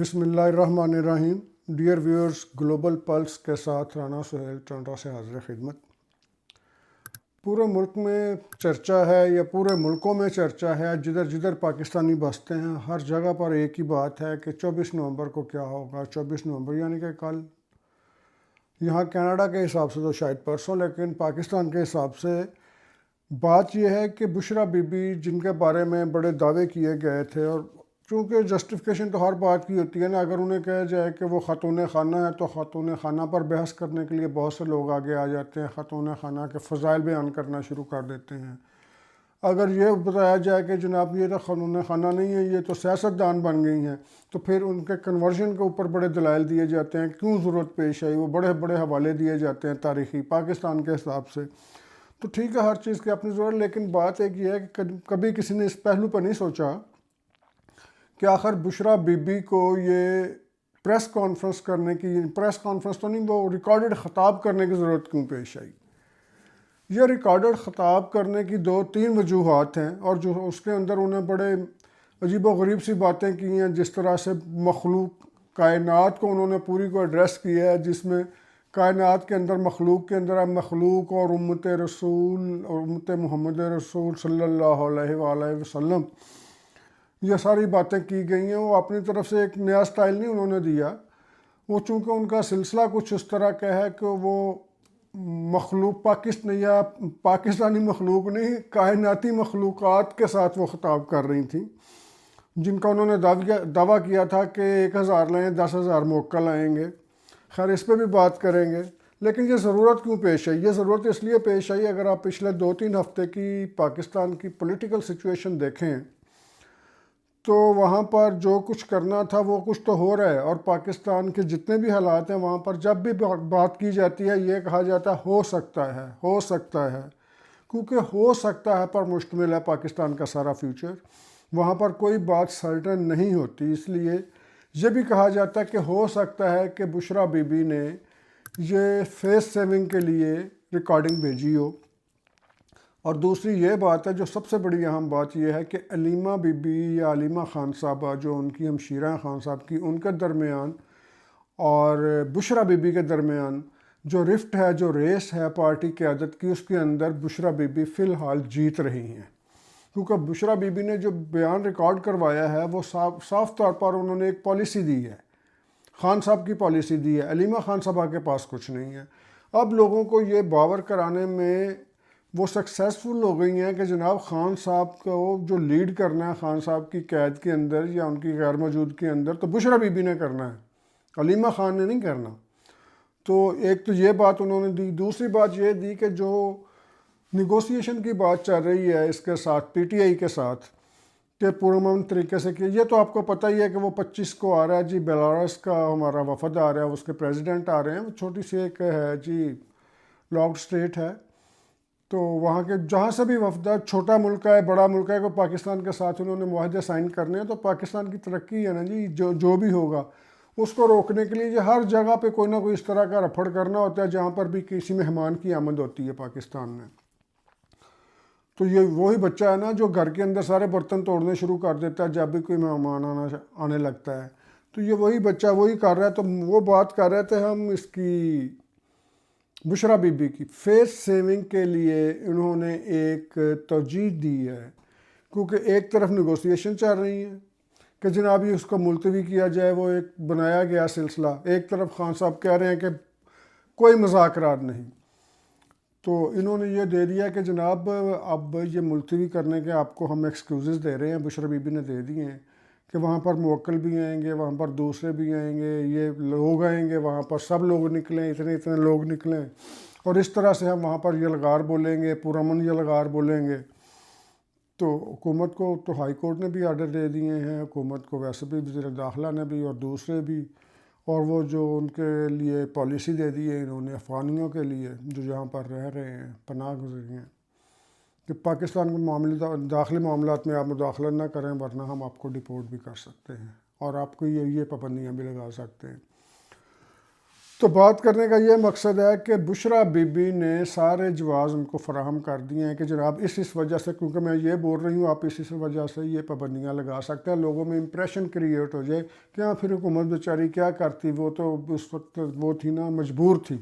بسم اللہ الرحمن الرحیم۔ ڈیئر ویورز، گلوبل پلس کے ساتھ رانا سہیل ٹنڈا سے حاضر خدمت۔ پورے ملک میں چرچا ہے یا پورے ملکوں میں چرچا ہے، جدھر جدھر پاکستانی بستے ہیں ہر جگہ پر ایک ہی بات ہے کہ 24 نومبر کو کیا ہوگا۔ 24 نومبر یعنی کہ کل، یہاں کینیڈا کے حساب سے تو شاید پرسوں، لیکن پاکستان کے حساب سے بات یہ ہے کہ بشرا بی بی جن کے بارے میں بڑے دعوے کیے گئے تھے، اور چونکہ جسٹیفیکیشن تو ہر بات کی ہوتی ہے نا، اگر انہیں کہا جائے کہ وہ خاتون خانہ ہے تو خاتون خانہ پر بحث کرنے کے لیے بہت سے لوگ آگے آ جاتے ہیں، خاتون خانہ کے فضائل بیان کرنا شروع کر دیتے ہیں۔ اگر یہ بتایا جائے کہ جناب یہ تو خاتون خانہ نہیں ہے، یہ تو سیاستدان بن گئی ہیں، تو پھر ان کے کنورژن کے اوپر بڑے دلائل دیے جاتے ہیں، کیوں ضرورت پیش آئی، وہ بڑے بڑے حوالے دیے جاتے ہیں تاریخی پاکستان کے حساب سے۔ تو ٹھیک ہے، ہر چیز کی اپنی ضرورت، لیکن بات ایک یہ ہے کہ کبھی کسی نے اس پہلو پر نہیں سوچا کہ آخر بشرا بی بی کو یہ پریس کانفرنس کرنے کی، پریس کانفرنس تو نہیں، وہ ریکارڈڈ خطاب کرنے کی ضرورت کیوں پیش آئی۔ یہ ریکارڈڈ خطاب کرنے کی 2-3 وجوہات ہیں، اور جو اس کے اندر انہیں بڑے عجیب و غریب سی باتیں کی ہیں، جس طرح سے مخلوق کائنات کو انہوں نے پوری کو ایڈریس کیا ہے، جس میں کائنات کے اندر مخلوق کے اندر مخلوق اور امت رسول اور امت محمد رسول صلی اللہ علیہ وآلہ وسلم، یہ ساری باتیں کی گئی ہیں۔ وہ اپنی طرف سے ایک نیا سٹائل نہیں انہوں نے دیا، وہ چونکہ ان کا سلسلہ کچھ اس طرح کا ہے کہ وہ مخلوق پاکستانی مخلوق نہیں، کائناتی مخلوقات کے ساتھ وہ خطاب کر رہی تھیں، جن کا انہوں نے دعویٰ کیا تھا کہ 1000 لائیں 10,000 موکل آئیں گے۔ خیر، اس پہ بھی بات کریں گے، لیکن یہ ضرورت کیوں پیش آئی؟ یہ ضرورت اس لیے پیش آئی، اگر آپ پچھلے 2-3 ہفتے کی پاکستان کی پولیٹیکل سچویشن دیکھیں تو وہاں پر جو کچھ کرنا تھا وہ کچھ تو ہو رہا ہے، اور پاکستان کے جتنے بھی حالات ہیں وہاں پر جب بھی بات کی جاتی ہے یہ کہا جاتا ہے ہو سکتا ہے، کیونکہ ہو سکتا ہے پر مشتمل ہے پاکستان کا سارا فیوچر، وہاں پر کوئی بات سرٹن نہیں ہوتی۔ اس لیے یہ بھی کہا جاتا ہے کہ ہو سکتا ہے کہ بشرا بی بی نے یہ فیس سیونگ کے لیے ریکارڈنگ بھیجی ہو، اور دوسری یہ بات ہے جو سب سے بڑی اہم بات یہ ہے کہ علیمہ بی بی یا علیمہ خان صاحبہ جو ان کی ہمشیرہ ہیں خان صاحب کی، ان کے درمیان اور بشرا بی بی کے درمیان جو رفٹ ہے، جو ریس ہے پارٹی قیادت کی، اس کے اندر بشرا بی بی فی الحال جیت رہی ہیں، کیونکہ بشرا بی بی نے جو بیان ریکارڈ کروایا ہے وہ صاف طور پر انہوں نے ایک پالیسی دی ہے، خان صاحب کی پالیسی دی ہے، علیمہ خان صاحبہ کے پاس کچھ نہیں ہے۔ اب لوگوں کو یہ باور کرانے میں وہ سکسیسفل ہو گئی ہیں کہ جناب خان صاحب کو جو لیڈ کرنا ہے خان صاحب کی قید کے اندر یا ان کی غیر موجودگی کے اندر تو بشرا بی بی نے کرنا ہے، علیمہ خان نے نہیں کرنا۔ تو ایک تو یہ بات انہوں نے دی، دوسری بات یہ دی کہ جو نیگوسیشن کی بات چل رہی ہے اس کے ساتھ، پی ٹی آئی کے ساتھ، کہ پرامن طریقے سے کہ یہ تو آپ کو پتہ ہی ہے کہ وہ 25 کو آ رہا ہے جی، بیلاروس کا ہمارا وفد آ رہا ہے، اس کے پریزیڈنٹ آ رہے ہیں، وہ چھوٹی سی ایک ہے جی لاکڈ اسٹیٹ ہے، تو وہاں کے جہاں سے بھی وفد، چھوٹا ملک ہے بڑا ملک ہے، کہ پاکستان کے ساتھ انہوں نے معاہدے سائن کرنے ہیں، تو پاکستان کی ترقی ہے نا جی، جو بھی ہوگا اس کو روکنے کے لیے یہ ہر جگہ پہ کوئی نہ کوئی اس طرح کا رفڑ کرنا ہوتا ہے جہاں پر بھی کسی مہمان کی آمد ہوتی ہے پاکستان میں۔ تو یہ وہی بچہ ہے نا جو گھر کے اندر سارے برتن توڑنے شروع کر دیتا ہے جب بھی کوئی مہمان آنے لگتا ہے، تو یہ وہی بچہ وہی کر رہا ہے۔ تو وہ بات کر رہے تھے ہم اس کی بشرا بی بی کی فیس سیونگ کے لیے انہوں نے ایک توجیہ دی ہے، کیونکہ ایک طرف نیگوسیشن چل رہی ہیں کہ جناب یہ اس کو ملتوی کیا جائے، وہ ایک بنایا گیا سلسلہ، ایک طرف خان صاحب کہہ رہے ہیں کہ کوئی مذاکرات نہیں، تو انہوں نے یہ دے دیا کہ جناب اب یہ ملتوی کرنے کے آپ کو ہم ایکسکیوزز دے رہے ہیں، بشرا بی بی نے دے دیے ہیں کہ وہاں پر موکل بھی آئیں گے، وہاں پر دوسرے بھی آئیں گے، یہ لوگ آئیں گے، وہاں پر سب لوگ نکلیں، اتنے لوگ نکلیں، اور اس طرح سے ہم وہاں پر یلغار بولیں گے، پرامن یلغار بولیں گے۔ تو حکومت کو تو ہائی کورٹ نے بھی آرڈر دے دیے ہیں، حکومت کو ویسے بھی وزیر داخلہ نے بھی اور دوسرے بھی، اور وہ جو ان کے لیے پالیسی دے دی ہے انہوں نے افغانیوں کے لیے جو یہاں پر رہ رہے ہیں، پناہ گزین ہیں، کہ پاکستان کے داخلی معاملات میں آپ مداخلت نہ کریں ورنہ ہم آپ کو ڈپورٹ بھی کر سکتے ہیں، اور آپ کو یہ پابندیاں بھی لگا سکتے ہیں۔ تو بات کرنے کا یہ مقصد ہے کہ بشرا بی بی نے سارے جواز ان کو فراہم کر دیے ہیں کہ جناب اس وجہ سے، کیونکہ میں یہ بول رہی ہوں، آپ اس وجہ سے یہ پابندیاں لگا سکتے ہیں، لوگوں میں امپریشن کریٹ ہو جائے کہ ہاں پھر حکومت بیچاری کیا کرتی، وہ تو اس وقت وہ تھی نا، مجبور تھی۔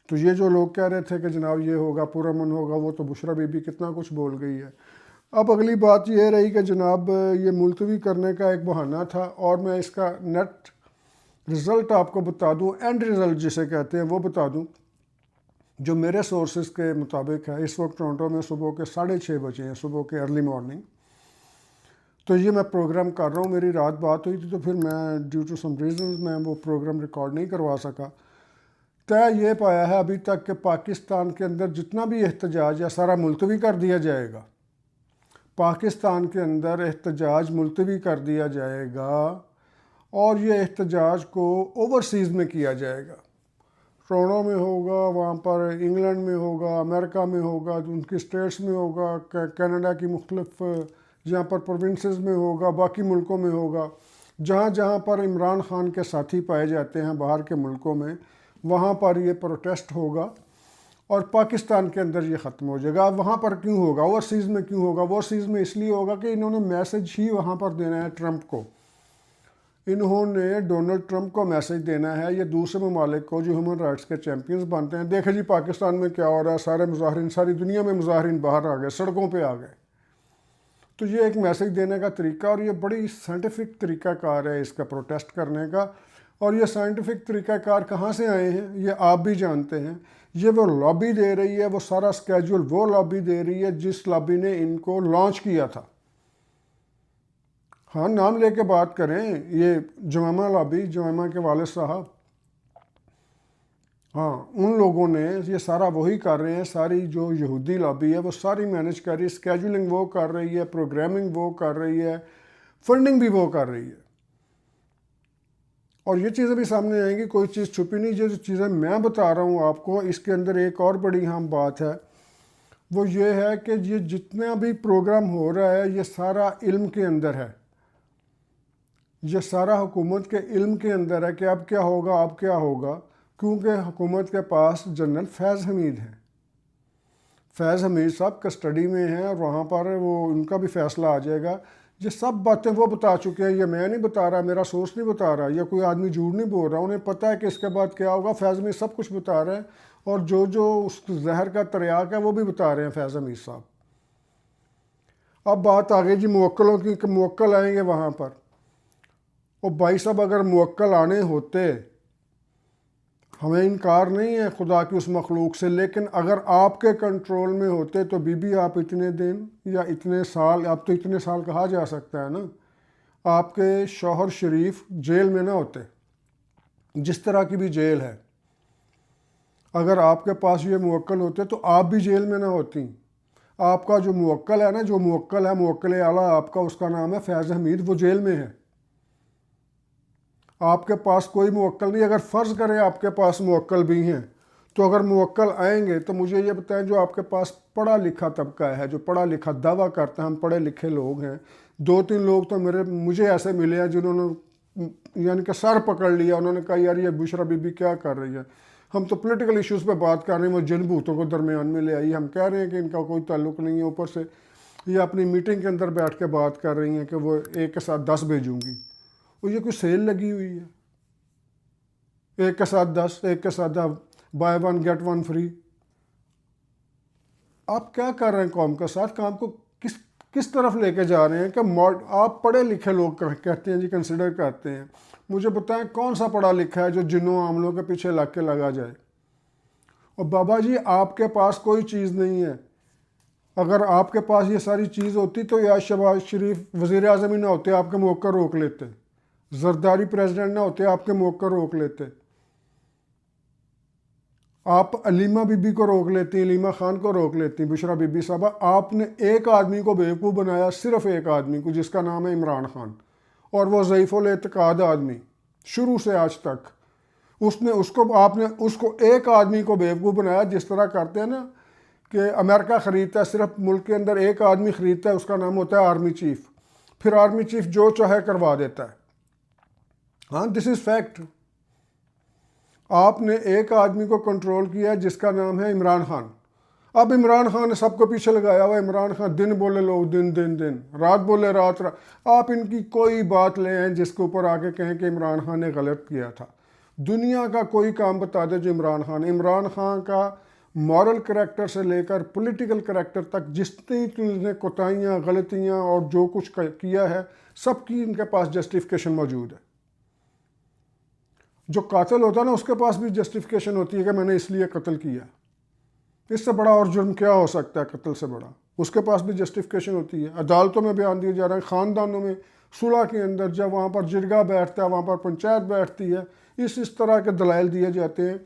تو یہ جو لوگ کہہ رہے تھے کہ جناب یہ ہوگا، پرامن ہوگا، وہ تو بشرا بی بی کتنا کچھ بول گئی ہے۔ اب اگلی بات یہ رہی کہ جناب یہ ملتوی کرنے کا ایک بہانہ تھا، اور میں اس کا نیٹ رزلٹ آپ کو بتا دوں، اینڈ رزلٹ جسے کہتے ہیں وہ بتا دوں، جو میرے سورسز کے مطابق ہے۔ اس وقت ٹورنٹو میں صبح کے 6:30 بجے ہیں، صبح کے ارلی مارننگ۔ تو یہ میں پروگرام کر رہا ہوں، میری رات بات ہوئی تھی تو پھر میں ڈیو ٹو سم ریزنز میں وہ پروگرام ریکارڈ نہیں کروا سکا۔ طے یہ پایا ہے ابھی تک کہ پاکستان کے اندر جتنا بھی احتجاج ہے سارا ملتوی کر دیا جائے گا۔ پاکستان کے اندر احتجاج ملتوی کر دیا جائے گا، اور یہ احتجاج کو اوورسیز میں کیا جائے گا۔ ٹورنٹو میں ہوگا، وہاں پر انگلینڈ میں ہوگا، امریکہ میں ہوگا، ان کی اسٹیٹس میں ہوگا، کینیڈا کی مختلف جہاں پر پروونسز میں ہوگا، باقی ملکوں میں ہوگا۔ جہاں جہاں پر عمران خان کے ساتھی پائے جاتے ہیں باہر کے ملکوں میں، وہاں پر یہ پروٹیسٹ ہوگا، اور پاکستان کے اندر یہ ختم ہو جائے گا۔ وہاں پر کیوں ہوگا، اوورسیز میں کیوں ہوگا؟ اوورسیز میں اس لیے ہوگا کہ انہوں نے میسج ہی وہاں پر دینا ہے ٹرمپ کو۔ انہوں نے ڈونلڈ ٹرمپ کو میسج دینا ہے، یہ دوسرے ممالک کو جو ہیومن رائٹس کے چیمپئنز بنتے ہیں، دیکھیں جی پاکستان میں کیا ہو رہا ہے، سارے مظاہرین، ساری دنیا میں مظاہرین باہر آ گئے، سڑکوں پہ آ گئے۔ تو یہ ایک میسج دینے کا طریقہ، اور یہ بڑی سائنٹیفک طریقہ کار ہے اس کا پروٹیسٹ کرنے کا۔ اور یہ سائنٹیفک طریقہ کار کہاں سے آئے ہیں یہ آپ بھی جانتے ہیں۔ یہ وہ لابی دے رہی ہے، وہ سارا سکیجول وہ لابی دے رہی ہے جس لابی نے ان کو لانچ کیا تھا۔ ہاں نام لے کے بات کریں، یہ جمامہ لابی، جمامہ کے والد صاحب، ہاں ان لوگوں نے یہ سارا وہی کر رہے ہیں۔ ساری جو یہودی لابی ہے وہ ساری مینج کر رہی ہے، اسکیجولنگ وہ کر رہی ہے، پروگرامنگ وہ کر رہی ہے، فنڈنگ بھی وہ کر رہی ہے۔ اور یہ چیزیں بھی سامنے آئیں گی، کوئی چیز چھپی نہیں۔ جو چیزیں میں بتا رہا ہوں آپ کو، اس کے اندر ایک اور بڑی اہم بات ہے، وہ یہ ہے کہ یہ جتنا بھی پروگرام ہو رہا ہے یہ سارا علم کے اندر ہے، یہ سارا حکومت کے علم کے اندر ہے کہ اب کیا ہوگا، اب کیا ہوگا، کیونکہ حکومت کے پاس جنرل فیض حمید ہے۔ فیض حمید صاحب کسٹڈی میں ہیں، اور وہاں پر وہ ان کا بھی فیصلہ آ جائے گا۔ یہ سب باتیں وہ بتا چکے ہیں، یہ میں نہیں بتا رہا، میرا سورس نہیں بتا رہا، یا کوئی آدمی جھوٹ نہیں بول رہا، انہیں پتہ ہے کہ اس کے بعد کیا ہوگا۔ فیض حمید سب کچھ بتا رہے ہیں، اور جو اس زہر کا تریاق ہے وہ بھی بتا رہے ہیں فیض حمید صاحب۔ اب بات آ گئی جی موکلوں کی، کہ موکل آئیں گے وہاں پر۔ اور بھائی صاحب اگر موکل آنے ہوتے، ہمیں انکار نہیں ہے خدا کی اس مخلوق سے، لیکن اگر آپ کے کنٹرول میں ہوتے تو بی بی آپ اتنے دن یا اتنے سال، اب تو اتنے سال کہا جا سکتا ہے نا، آپ کے شوہر شریف جیل میں نہ ہوتے، جس طرح کی بھی جیل ہے۔ اگر آپ کے پاس یہ موکل ہوتے تو آپ بھی جیل میں نہ ہوتی۔ آپ کا جو موکل ہے نا، جو موکل ہے، موکل اعلیٰ آپ کا، اس کا نام ہے فیض حمید، وہ جیل میں ہے۔ آپ کے پاس کوئی موکل نہیں۔ اگر فرض کریں آپ کے پاس موکل بھی ہیں، تو اگر موکل آئیں گے تو مجھے یہ بتائیں، جو آپ کے پاس پڑھا لکھا طبقہ ہے، جو پڑھا لکھا دعویٰ کرتا ہے ہم پڑھے لکھے لوگ ہیں، 2-3 لوگ تو مجھے ایسے ملے ہیں جنہوں نے یعنی کہ سر پکڑ لیا، انہوں نے کہا یار یہ بشرا بی بی کیا کر رہی ہے، ہم تو پولیٹیکل ایشوز پہ بات کر رہے ہیں، وہ جن بھوتوں کو درمیان میں لے آئی، ہم کہہ رہے ہیں کہ ان کا کوئی تعلق نہیں ہے، اوپر سے یہ اپنی میٹنگ کے اندر بیٹھ کے بات کر رہی ہیں کہ وہ 1 کے ساتھ 10 بھیجوں گی۔ اور یہ کوئی سیل لگی ہوئی ہے، 1 کے ساتھ 10، 1 کے ساتھ 10، بائی 1 گیٹ 1 فری۔ آپ کیا کر رہے ہیں قوم کے ساتھ؟ کام کو کس طرف لے کے جا رہے ہیں؟ کہ آپ پڑھے لکھے لوگ کہتے ہیں جی، کنسیڈر کرتے ہیں، مجھے بتائیں کون سا پڑھا لکھا ہے جو جنوں عاملوں کے پیچھے لگ کے لگا جائے؟ اور بابا جی آپ کے پاس کوئی چیز نہیں ہے۔ اگر آپ کے پاس یہ ساری چیز ہوتی تو یا شہباز شریف وزیر اعظم ہی نہ ہوتے، آپ کے موقع روک لیتے، زرداری پریزیڈنٹ نہ ہوتے، آپ کے موقع روک لیتے، آپ علیمہ بی بی کو روک لیتی، علیمہ خان کو روک لیتی، بشرا بی بی صاحبہ۔ آپ نے ایک آدمی کو بیوقوف بنایا، صرف ایک آدمی کو، جس کا نام ہے عمران خان، اور وہ ضعیف الاعتقاد آدمی شروع سے آج تک۔ آپ نے اس کو ایک آدمی کو بیوقوف بنایا، جس طرح کرتے ہیں نا کہ امریکہ خریدتا ہے، صرف ملک کے اندر ایک آدمی خریدتا ہے، اس کا نام ہوتا ہے آرمی چیف، پھر آرمی چیف جو چاہے کروا دیتا ہے۔ ہاں دس از فیکٹ۔ آپ نے ایک آدمی کو کنٹرول کیا جس کا نام ہے عمران خان. اب عمران خان نے سب کو پیچھے لگایا ہوا. عمران خان دن بولے لوگ دن، رات بولے رات. آپ ان کی کوئی بات لے آئیں جس کے اوپر آگے کہیں کہ عمران خان نے غلط کیا تھا. دنیا کا کوئی کام بتا دے جو عمران خان کا مورل کریکٹر سے لے کر پولیٹیکل کریکٹر تک جتنی کوتاہیاں، غلطیاں اور جو کچھ کیا ہے، سب کی ان کے پاس جسٹیفیکیشن موجود ہے. جو قاتل ہوتا ہے نا، اس کے پاس بھی جسٹیفیکیشن ہوتی ہے کہ میں نے اس لیے قتل کیا. اس سے بڑا اور جرم کیا ہو سکتا ہے قتل سے بڑا؟ اس کے پاس بھی جسٹیفیکیشن ہوتی ہے. عدالتوں میں بیان دیے جا رہے ہیں، خاندانوں میں صلح کے اندر جب وہاں پر جرگہ بیٹھتا ہے، وہاں پر پنچایت بیٹھتی ہے، اس طرح کے دلائل دیے جاتے ہیں.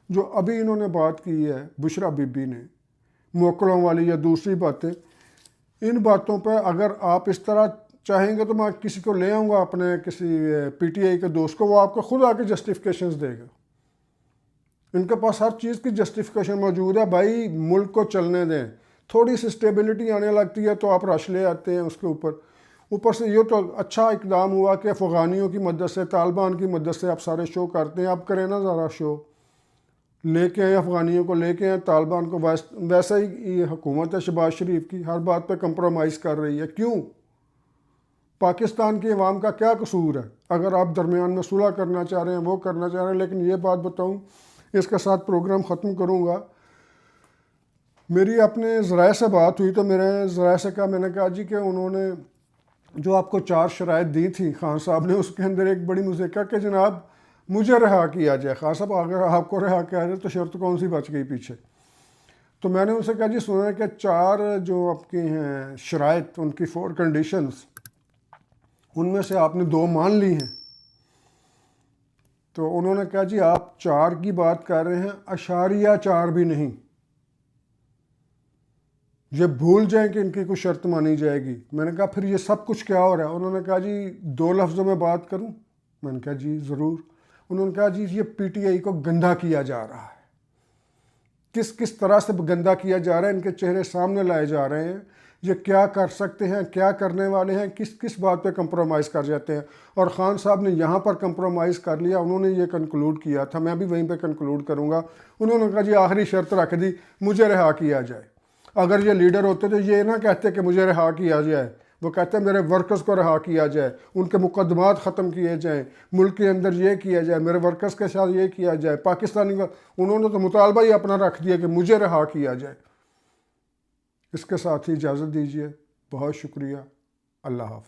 جو ابھی انہوں نے بات کی ہے بشرا بی بی نے، موکلوں والی یا دوسری باتیں، ان باتوں پہ اگر آپ اس طرح چاہیں گے تو میں کسی کو لے آؤں گا، اپنے کسی پی ٹی آئی کے دوست کو، وہ آپ کو خود آ کے جسٹیفیکیشنز دے گا. ان کے پاس ہر چیز کی جسٹیفیکیشن موجود ہے. بھائی ملک کو چلنے دیں، تھوڑی سی اسٹیبلٹی آنے لگتی ہے تو آپ رش لے آتے ہیں اس کے اوپر سے. یہ تو اچھا اقدام ہوا کہ افغانیوں کی مدد سے، طالبان کی مدد سے آپ سارے شو کرتے ہیں. اب کریں نا ذرا شو، لے کے آئیں افغانیوں کو، لے کے آئیں طالبان کو. ویسا ہی یہ حکومت ہے شہباز شریف کی، ہر بات پہ کمپرومائز کر رہی ہے. کیوں؟ پاکستان کی عوام کا کیا قصور ہے؟ اگر آپ درمیان میں صلح کرنا چاہ رہے ہیں، وہ کرنا چاہ رہے ہیں. لیکن یہ بات بتاؤں، اس کے ساتھ پروگرام ختم کروں گا. میری اپنے ذرائع سے بات ہوئی تو میرے ذرائع سے کہا، میں نے کہا جی کہ انہوں نے جو آپ کو 4 شرائط دی تھی خان صاحب نے، اس کے اندر ایک بڑی مجھے کہا کہ جناب مجھے رہا کیا جائے. خان صاحب اگر آپ کو رہا کیا جائے تو شرط کون سی بچ گئی پیچھے؟ تو میں نے ان سے کہا جی سنا ہے کہ 4 جو آپ کے ہیں شرائط، ان کی 4 کنڈیشنز، ان میں سے آپ نے 2 مان لی ہیں. تو انہوں نے کہا جی آپ 4 کی بات کر رہے ہیں، اشاریہ 4 بھی نہیں. یہ بھول جائیں کہ ان کی کوئی شرط مانی جائے گی. میں نے کہا پھر یہ سب کچھ کیا ہو رہا ہے؟ انہوں نے کہا جی 2 لفظوں میں بات کروں؟ میں نے کہا جی ضرور. انہوں نے کہا جی یہ پی ٹی آئی کو گندا کیا جا رہا ہے. کس طرح سے گندا کیا جا رہا ہے؟ ان کے چہرے سامنے لائے جا رہے ہیں. یہ کیا کر سکتے ہیں، کیا کرنے والے ہیں، کس بات پہ کمپرومائز کر جاتے ہیں. اور خان صاحب نے یہاں پر کمپرومائز کر لیا. انہوں نے یہ کنکلوڈ کیا تھا، میں بھی وہیں پہ کنکلوڈ کروں گا. انہوں نے کہا جی آخری شرط رکھ دی، مجھے رہا کیا جائے. اگر یہ لیڈر ہوتے تو یہ نہ کہتے کہ مجھے رہا کیا جائے، وہ کہتے ہیں میرے ورکرز کو رہا کیا جائے، ان کے مقدمات ختم کیے جائیں، ملک کے اندر یہ کیا جائے، میرے ورکرز کے ساتھ یہ کیا جائے. پاکستانی کا انہوں نے تو مطالبہ ہی اپنا رکھ دیا کہ مجھے رہا کیا جائے. اس کے ساتھ ہی اجازت دیجیے. بہت شکریہ. اللہ حافظ.